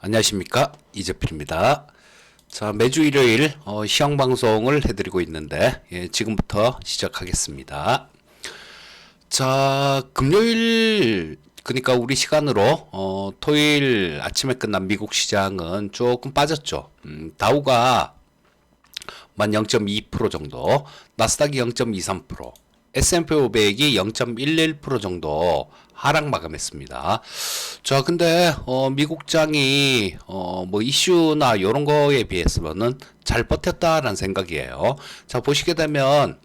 안녕하십니까, 이재필입니다. 자, 매주 일요일 시황 방송을 해드리고 있는데 지금부터 시작하겠습니다. 자, 금요일 그러니까 우리 시간으로 토요일 아침에 끝난 미국 시장은 조금 빠졌죠. 다우가 만 0.2% 정도, 나스닥이 0.23%, S&P 500이 0.11% 정도 하락 마감했습니다. 자, 근데 미국장이 뭐 이슈나 이런 거에 비해서는 잘 버텼다라는 생각이에요. 자, 보시게 되면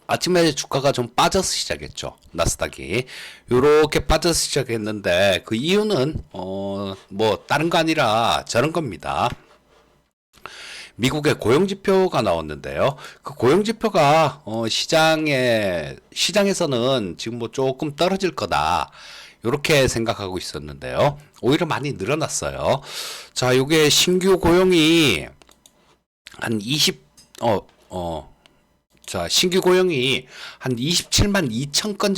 아침에 주가가 좀 빠져서 시작했죠. 나스닥이 요렇게 빠져서 시작했는데 그 이유는 뭐 다른 거 아니라 저런 겁니다. 미국의 고용지표가 나왔는데요. 그 고용지표가 시장에서는 지금 뭐 조금 떨어질 거다. 이렇게 생각하고 있었는데요. 오히려 많이 늘어났어요. 자, 요게 신규 고용이 한 20, 자, 신규 고용이 한 27만 2천 건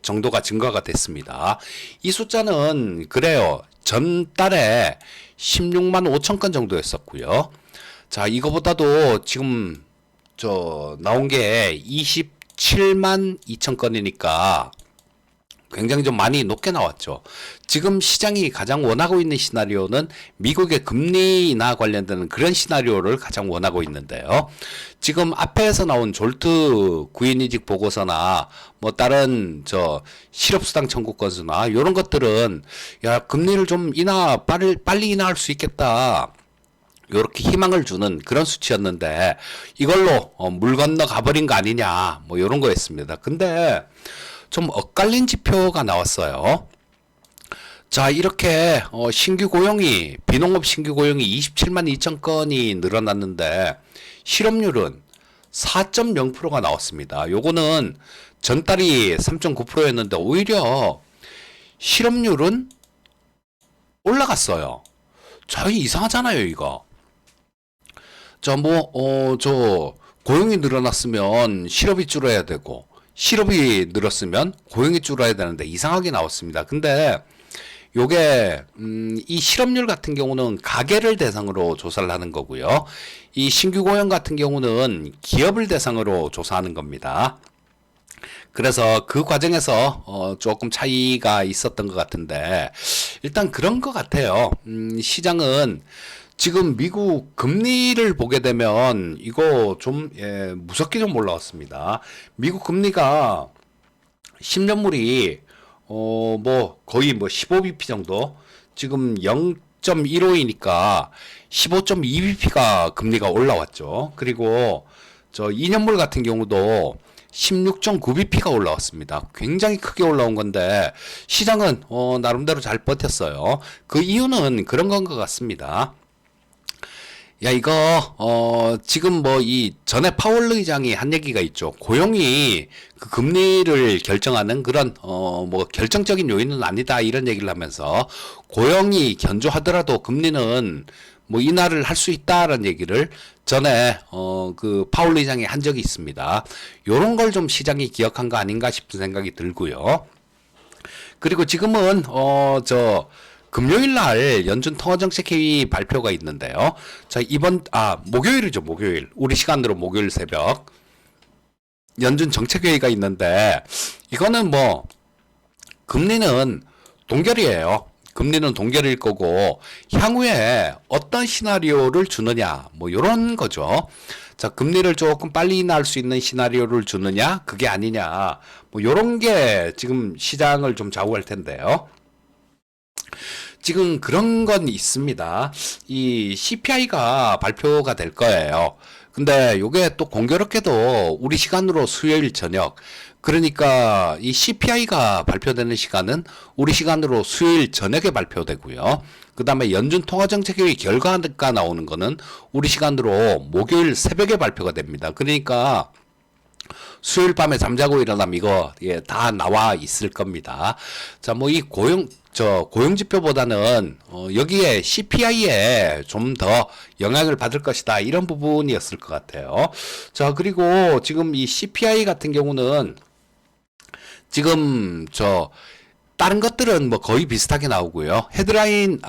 정도가 증가가 됐습니다. 이 숫자는 그래요. 전달에 16만 5천 건 정도였었고요. 자, 이거보다도 지금 나온 게 27만 2천 건이니까 굉장히 좀 많이 높게 나왔죠. 지금 시장이 가장 원하고 있는 시나리오는 미국의 금리 인하 관련되는 그런 시나리오를 가장 원하고 있는데요. 지금 앞에서 나온 졸트 구인이직 보고서나 뭐 다른 실업수당 청구 건수나 이런 것들은 야, 금리를 좀 빨리 인하할 수 있겠다. 요렇게 희망을 주는 그런 수치였는데 이걸로 물 건너 가버린 거 아니냐 뭐 요런 거였습니다. 근데 좀 엇갈린 지표가 나왔어요. 자, 이렇게 비농업 신규 고용이 27만 2천 건이 늘어났는데 실업률은 4.0%가 나왔습니다. 요거는 전달이 3.9%였는데 오히려 실업률은 올라갔어요. 자, 이상하잖아요, 이거. 고용이 늘어났으면 실업이 줄어야 되고, 실업이 늘었으면 고용이 줄어야 되는데 이상하게 나왔습니다. 근데 요게 이 실업률 같은 경우는 가계를 대상으로 조사를 하는 거고요. 이 신규 고용 같은 경우는 기업을 대상으로 조사하는 겁니다. 그래서 그 과정에서 조금 차이가 있었던 것 같은데 일단 그런 것 같아요. 시장은 지금 미국 금리를 보게 되면 이거 좀 무섭게 좀 올라왔습니다. 미국 금리가 10년물이 뭐 거의 뭐 15bp 정도 지금 0.15이니까 15.2bp가 금리가 올라왔죠. 그리고 2년물 같은 경우도 16.9bp가 올라왔습니다. 굉장히 크게 올라온 건데 시장은 나름대로 잘 버텼어요. 그 이유는 그런 건 것 같습니다. 야, 이거, 지금 뭐, 전에 파월 의장이 한 얘기가 있죠. 고용이 그 금리를 결정하는 그런, 뭐, 결정적인 요인은 아니다. 이런 얘기를 하면서, 고용이 견조하더라도 금리는 뭐, 인하를 할 수 있다라는 얘기를 전에, 그 파월 의장이 한 적이 있습니다. 요런 걸 좀 시장이 기억한 거 아닌가 싶은 생각이 들고요. 그리고 지금은, 금요일 날 연준 통화정책회의 발표가 있는데요. 자, 목요일이죠, 목요일. 우리 시간으로 목요일 새벽. 연준 정책회의가 있는데, 이거는 뭐, 금리는 동결이에요. 금리는 동결일 거고, 향후에 어떤 시나리오를 주느냐, 뭐, 요런 거죠. 자, 금리를 조금 빨리 인하할 수 있는 시나리오를 주느냐, 그게 아니냐, 뭐, 요런 게 지금 시장을 좀 좌우할 텐데요. 지금 그런 건 있습니다. 이 CPI가 발표가 될 거예요. 근데 요게 또 공교롭게도 우리 시간으로 수요일 저녁, 그러니까 이 CPI가 발표되는 시간은 우리 시간으로 수요일 저녁에 발표되고요. 그 다음에 연준 통화정책회의 결과가 나오는 거는 우리 시간으로 목요일 새벽에 발표가 됩니다. 그러니까 수요일 밤에 잠자고 일어나면 이거 다 나와 있을 겁니다. 자, 뭐 이 고용지표보다는 여기에 CPI에 좀 더 영향을 받을 것이다 이런 부분이었을 것 같아요. 자, 그리고 지금 이 CPI 같은 경우는 지금 다른 것들은 뭐 거의 비슷하게 나오고요. 헤드라인,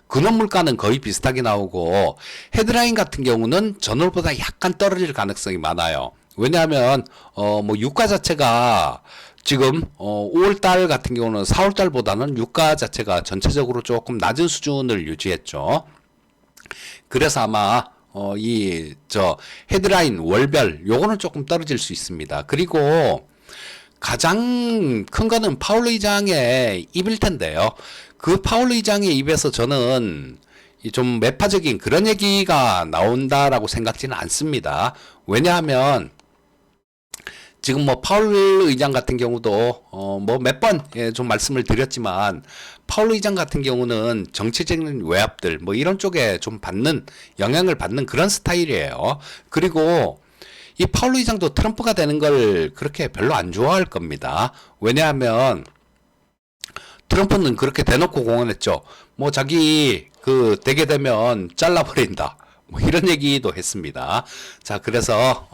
근원 물가는 거의 비슷하게 나오고, 헤드라인 같은 경우는 전월보다 약간 떨어질 가능성이 많아요. 왜냐하면, 뭐 유가 자체가 지금 5월달 같은 경우는 4월달보다는 유가 자체가 전체적으로 조금 낮은 수준을 유지했죠. 그래서 아마 헤드라인 월별 요거는 조금 떨어질 수 있습니다. 그리고 가장 큰 거는 파월 의장의 입일 텐데요. 그 파월 의장의 입에서 저는 좀 매파적인 그런 얘기가 나온다라고 생각지는 않습니다. 왜냐하면 지금 뭐 파월 의장 같은 경우도 뭐 몇 번 좀 말씀을 드렸지만, 파월 의장 같은 경우는 정치적인 외압들 뭐 이런 쪽에 좀 영향을 받는 그런 스타일이에요. 그리고 이 파월 의장도 트럼프가 되는 걸 그렇게 별로 안 좋아할 겁니다. 왜냐하면 트럼프는 그렇게 대놓고 공언했죠. 뭐 자기 되게 되면 잘라버린다, 뭐 이런 얘기도 했습니다. 자, 그래서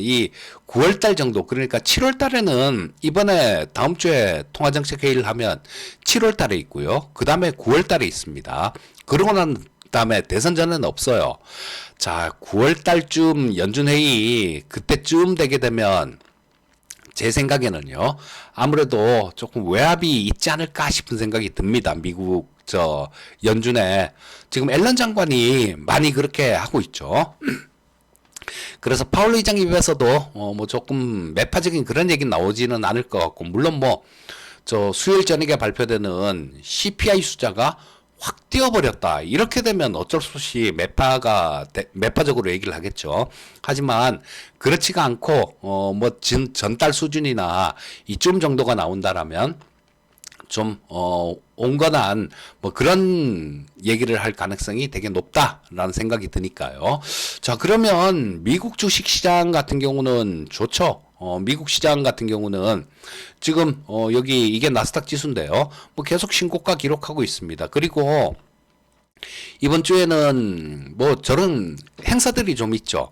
이 9월달 정도, 그러니까 7월달에는 이번에 다음 주에 통화정책회의를 하면 7월달에 있고요. 그 다음에 9월달에 있습니다. 그러고 난 다음에 대선 전에는 없어요. 자, 9월달쯤 연준회의 그때쯤 되게 되면 제 생각에는요, 아무래도 조금 외압이 있지 않을까 싶은 생각이 듭니다. 미국 연준에 지금 앨런 장관이 많이 그렇게 하고 있죠. 그래서 파월 의장 입에서도 뭐 조금 매파적인 그런 얘기 나오지는 않을 것 같고, 물론 뭐 수요일 저녁에 발표되는 CPI 숫자가 확 뛰어버렸다, 이렇게 되면 어쩔 수 없이 매파적으로 얘기를 하겠죠. 하지만 그렇지가 않고 뭐 전달 수준이나 이쯤 정도가 나온다라면 좀 온건한 뭐 그런 얘기를 할 가능성이 되게 높다라는 생각이 드니까요. 자, 그러면 미국 주식 시장 같은 경우는 좋죠. 미국 시장 같은 경우는 지금 여기 이게 나스닥 지수인데요. 뭐 계속 신고가 기록하고 있습니다. 그리고 이번 주에는 뭐 저런 행사들이 좀 있죠.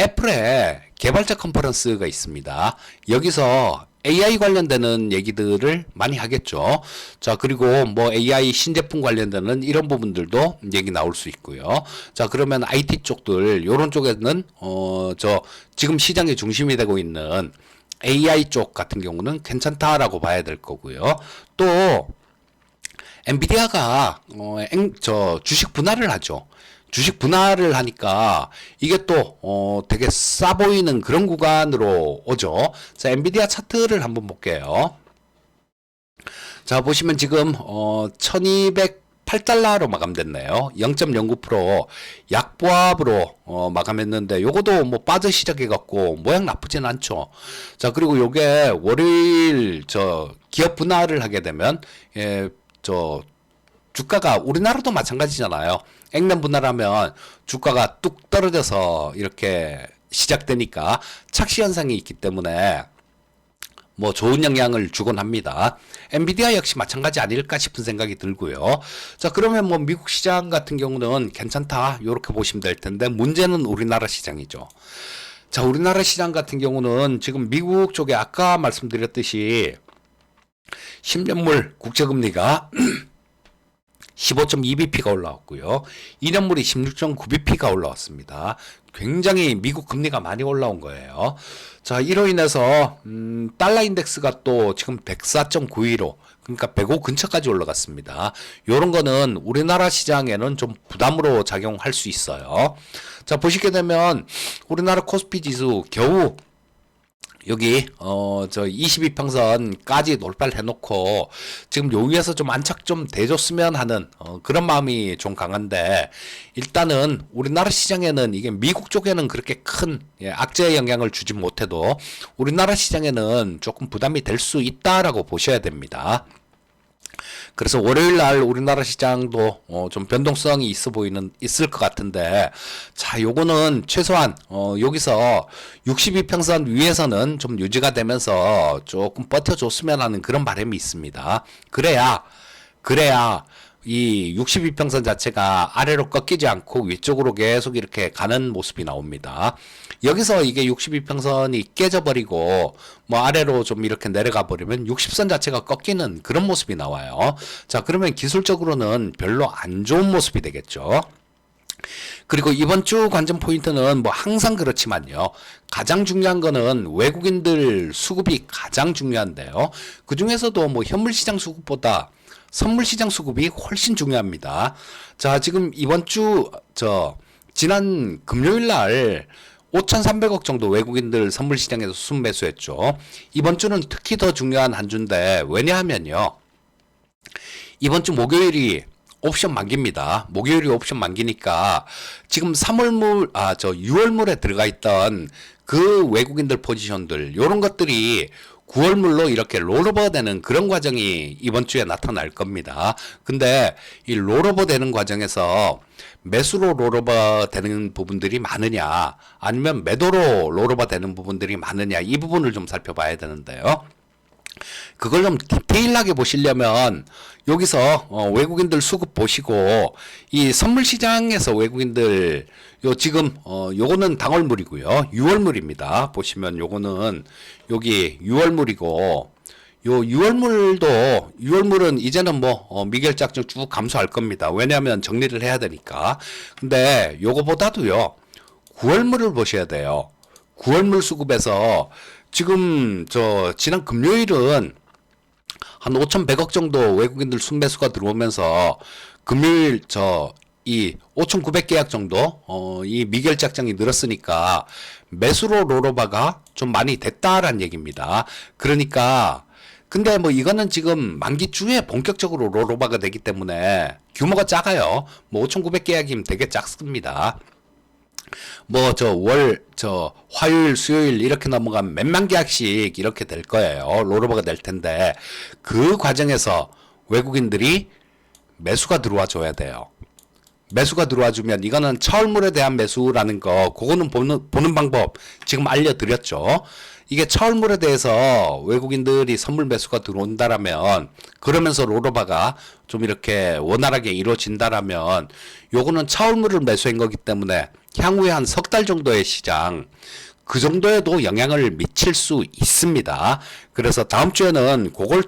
애플의 개발자 컨퍼런스가 있습니다. 여기서 AI 관련되는 얘기들을 많이 하겠죠. 자, 그리고 뭐 AI 신제품 관련되는 이런 부분들도 얘기 나올 수 있고요. 자, 그러면 IT 쪽들, 요런 쪽에는 지금 시장의 중심이 되고 있는 AI 쪽 같은 경우는 괜찮다라고 봐야 될 거고요. 또 엔비디아가 주식 분할을 하죠. 주식 분할을 하니까 이게 또 되게 싸 보이는 그런 구간으로 오죠. 자, 엔비디아 차트를 한번 볼게요. 자, 보시면 지금 1208달러로 마감됐네요. 0.09% 약보합으로 마감했는데, 요거도 뭐 빠져 시작해 갖고 모양 나쁘진 않죠. 자, 그리고 요게 월요일 기업 분할을 하게 되면 주가가 우리나라도 마찬가지잖아요. 액면 분할하면 주가가 뚝 떨어져서 이렇게 시작되니까 착시 현상이 있기 때문에 뭐 좋은 영향을 주곤 합니다. 엔비디아 역시 마찬가지 아닐까 싶은 생각이 들고요. 자, 그러면 뭐 미국 시장 같은 경우는 괜찮다, 이렇게 보시면 될 텐데, 문제는 우리나라 시장이죠. 자, 우리나라 시장 같은 경우는 지금 미국 쪽에 아까 말씀드렸듯이 10년물 국채금리가 15.2bp가 올라왔고요. 2년물이 16.9bp가 올라왔습니다. 굉장히 미국 금리가 많이 올라온 거예요. 자, 이로 인해서 달러 인덱스가 또 지금 104.92로, 그러니까 105 근처까지 올라갔습니다. 요런 거는 우리나라 시장에는 좀 부담으로 작용할 수 있어요. 자, 보시게 되면 우리나라 코스피 지수 겨우 여기 22평선까지 돌파를 해놓고 지금 요 위에서 좀 안착 좀 돼줬으면 하는 그런 마음이 좀 강한데, 일단은 우리나라 시장에는 이게 미국 쪽에는 그렇게 큰 악재의 영향을 주지 못해도 우리나라 시장에는 조금 부담이 될 수 있다라고 보셔야 됩니다. 그래서 월요일 날 우리나라 시장도 좀 변동성이 있을 것 같은데, 자, 요거는 최소한 여기서 62평선 위에서는 좀 유지가 되면서 조금 버텨줬으면 하는 그런 바람이 있습니다. 그래야 이 62평선 자체가 아래로 꺾이지 않고 위쪽으로 계속 이렇게 가는 모습이 나옵니다. 여기서 이게 62평선이 깨져버리고 뭐 아래로 좀 이렇게 내려가 버리면 60선 자체가 꺾이는 그런 모습이 나와요. 자, 그러면 기술적으로는 별로 안 좋은 모습이 되겠죠. 그리고 이번 주 관전 포인트는 뭐 항상 그렇지만요. 가장 중요한 거는 외국인들 수급이 가장 중요한데요. 그 중에서도 뭐 현물시장 수급보다 선물시장 수급이 훨씬 중요합니다. 자, 지금 이번 지난 금요일 날 5,300억 정도 외국인들 선물시장에서 순매수했죠. 이번 주는 특히 더 중요한 한 주인데, 왜냐하면요. 이번 주 목요일이 옵션 만기입니다. 목요일이 옵션 만기니까 지금 6월물에 들어가 있던 그 외국인들 포지션들, 요런 것들이 9월물로 이렇게 롤오버 되는 그런 과정이 이번 주에 나타날 겁니다. 근데 이 롤오버 되는 과정에서 매수로 롤오버 되는 부분들이 많으냐, 아니면 매도로 롤오버 되는 부분들이 많으냐, 이 부분을 좀 살펴봐야 되는데요. 그걸 좀 디테일하게 보시려면 여기서 외국인들 수급 보시고, 이 선물 시장에서 외국인들 지금 요거는 당월물이고요. 6월물입니다. 보시면 요거는 여기 6월물이고, 요 6월물은 이제는 뭐 미결작정 쭉 감소할 겁니다. 왜냐하면 정리를 해야 되니까. 근데 요거보다도요 9월물을 보셔야 돼요. 9월물 수급에서 지금 지난 금요일은 한 5,100억 정도 외국인들 순매수가 들어오면서 금요일 이 5,900 계약 정도 이 미결작정이 늘었으니까 매수로 롤오버가 좀 많이 됐다라는 얘기입니다. 그러니까 근데 뭐 이거는 지금 만기주에 본격적으로 롤오버가 되기 때문에 규모가 작아요. 뭐 5,900 계약이면 되게 작습니다. 뭐 화요일, 수요일 이렇게 넘어가면 몇만 계약씩 이렇게 될 거예요. 롤오버가 될 텐데 그 과정에서 외국인들이 매수가 들어와 줘야 돼요. 매수가 들어와 주면 이거는 차월물에 대한 매수라는 거, 그거는 보는 방법 지금 알려드렸죠. 이게 차월물에 대해서 외국인들이 선물 매수가 들어온다라면, 그러면서 롤오버가 좀 이렇게 원활하게 이루어진다라면 요거는 차월물을 매수한 거기 때문에 향후에 한 석 달 정도의 시장, 그 정도에도 영향을 미칠 수 있습니다. 그래서 다음 주에는 그걸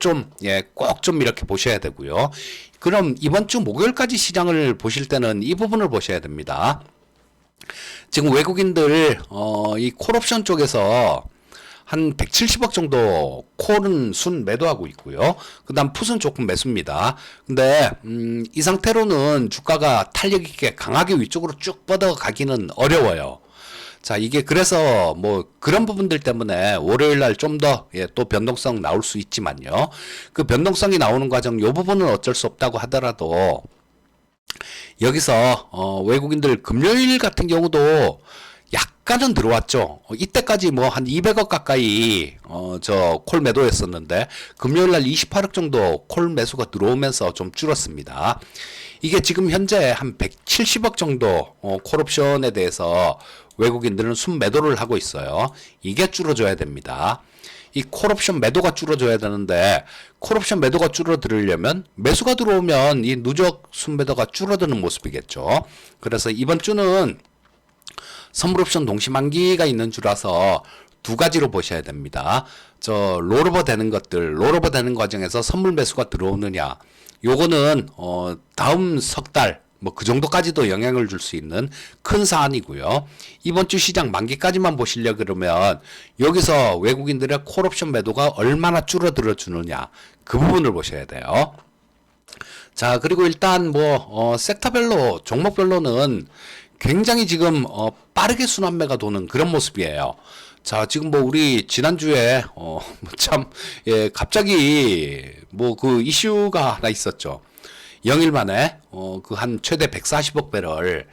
꼭 좀 이렇게 보셔야 되고요. 그럼 이번 주 목요일까지 시장을 보실 때는 이 부분을 보셔야 됩니다. 지금 외국인들 이 콜옵션 쪽에서 한 170억 정도 콜은 순 매도하고 있고요. 그 다음 풋은 조금 매수입니다. 근데 이 상태로는 주가가 탄력 있게 강하게 위쪽으로 쭉 뻗어가기는 어려워요. 자, 이게 그래서 뭐 그런 부분들 때문에 월요일 날 좀 더 또 변동성 나올 수 있지만요. 그 변동성이 나오는 과정 요 부분은 어쩔 수 없다고 하더라도 여기서 외국인들 금요일 같은 경우도 약간은 들어왔죠. 이때까지 뭐 한 200억 가까이 콜 매도했었는데 금요일 날 28억 정도 콜 매수가 들어오면서 좀 줄었습니다. 이게 지금 현재 한 170억 정도 콜옵션에 대해서 외국인들은 순매도를 하고 있어요. 이게 줄어줘야 됩니다. 이 콜옵션 매도가 줄어줘야 되는데, 콜옵션 매도가 줄어들려면 매수가 들어오면 이 누적 순매도가 줄어드는 모습이겠죠. 그래서 이번 주는 선물옵션 동시만기가 있는 주라서 두 가지로 보셔야 됩니다. 롤오버 되는 것들, 롤오버 되는 과정에서 선물 매수가 들어오느냐, 요거는 다음 석 달 뭐 그 정도까지도 영향을 줄 수 있는 큰 사안이고요. 이번 주 시장 만기까지만 보시려 그러면 여기서 외국인들의 콜옵션 매도가 얼마나 줄어들어 주느냐, 그 부분을 보셔야 돼요. 자, 그리고 일단 뭐 섹터별로, 종목별로는 굉장히 지금 빠르게 순환매가 도는 그런 모습이에요. 자, 지금 뭐 우리 지난주에 갑자기 뭐 그 이슈가 하나 있었죠. 0일 만에 그 한 최대 140억 배럴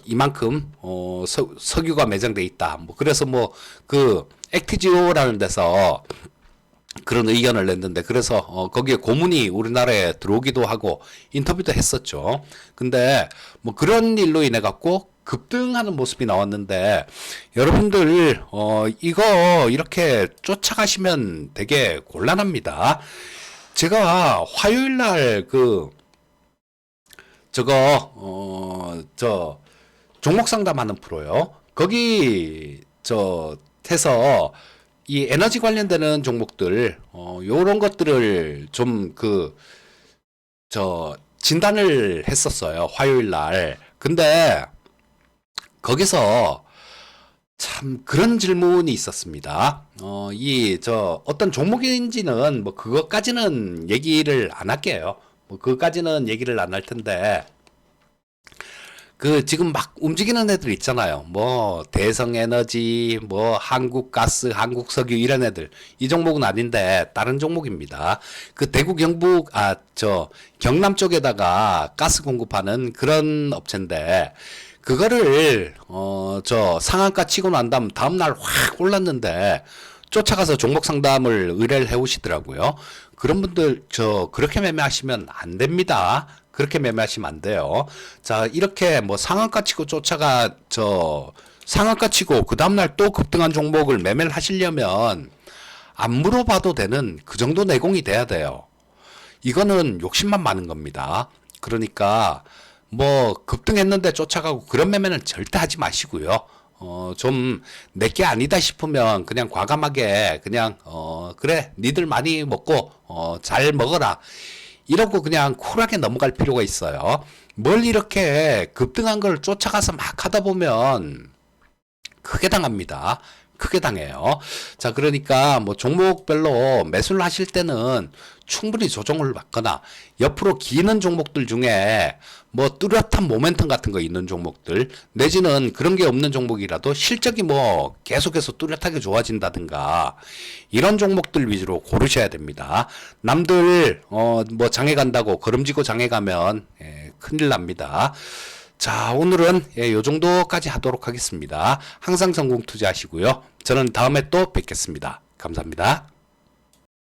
이만큼 석유가 매장돼 있다. 뭐 그래서 뭐 그 액티지오라는 데서 그런 의견을 냈는데, 그래서 거기에 고문이 우리나라에 들어오기도 하고 인터뷰도 했었죠. 근데 뭐 그런 일로 인해 갖고 급등하는 모습이 나왔는데, 여러분들 이거 이렇게 쫓아가시면 되게 곤란합니다. 제가 화요일 날 저거 저 종목 상담하는 프로요. 거기 저 해서 이 에너지 관련되는 종목들 요런 것들을 좀 진단을 했었어요. 화요일 날. 근데 거기서 참 그런 질문이 있었습니다. 어떤 종목인지는 뭐 그것까지는 얘기를 안 할게요. 뭐 그것까지는 얘기를 안 할 텐데 지금 막 움직이는 애들 있잖아요. 뭐 대성에너지, 뭐 한국가스, 한국석유 이런 애들. 이 종목은 아닌데 다른 종목입니다. 대구 경북 경남 쪽에다가 가스 공급하는 그런 업체인데 그거를 상한가 치고 난 다음 날 확 올랐는데 쫓아가서 종목 상담을 의뢰를 해 오시더라고요. 그런 분들 그렇게 매매하시면 안 됩니다. 그렇게 매매하시면 안 돼요. 자, 이렇게 뭐 상한가 치고 상한가 치고 그 다음날 또 급등한 종목을 매매를 하시려면 안 물어봐도 되는 그 정도 내공이 돼야 돼요. 이거는 욕심만 많은 겁니다. 그러니까 뭐 급등했는데 쫓아가고 그런 매매는 절대 하지 마시고요. 좀 내게 아니다 싶으면 그냥 과감하게 그냥 그래 니들 많이 먹고 잘 먹어라 이러고 그냥 쿨하게 넘어갈 필요가 있어요. 뭘 이렇게 급등한 걸 쫓아가서 막 하다 보면 크게 당합니다. 크게 당해요. 자, 그러니까 뭐 종목별로 매수를 하실 때는 충분히 조정을 받거나 옆으로 기는 종목들 중에 뭐 뚜렷한 모멘텀 같은 거 있는 종목들 내지는 그런 게 없는 종목이라도 실적이 뭐 계속해서 뚜렷하게 좋아진다든가 이런 종목들 위주로 고르셔야 됩니다. 남들 뭐 장에 간다고 걸음지고 장에 가면 큰일 납니다. 자, 오늘은 요 정도까지 하도록 하겠습니다. 항상 성공 투자하시고요. 저는 다음에 또 뵙겠습니다. 감사합니다.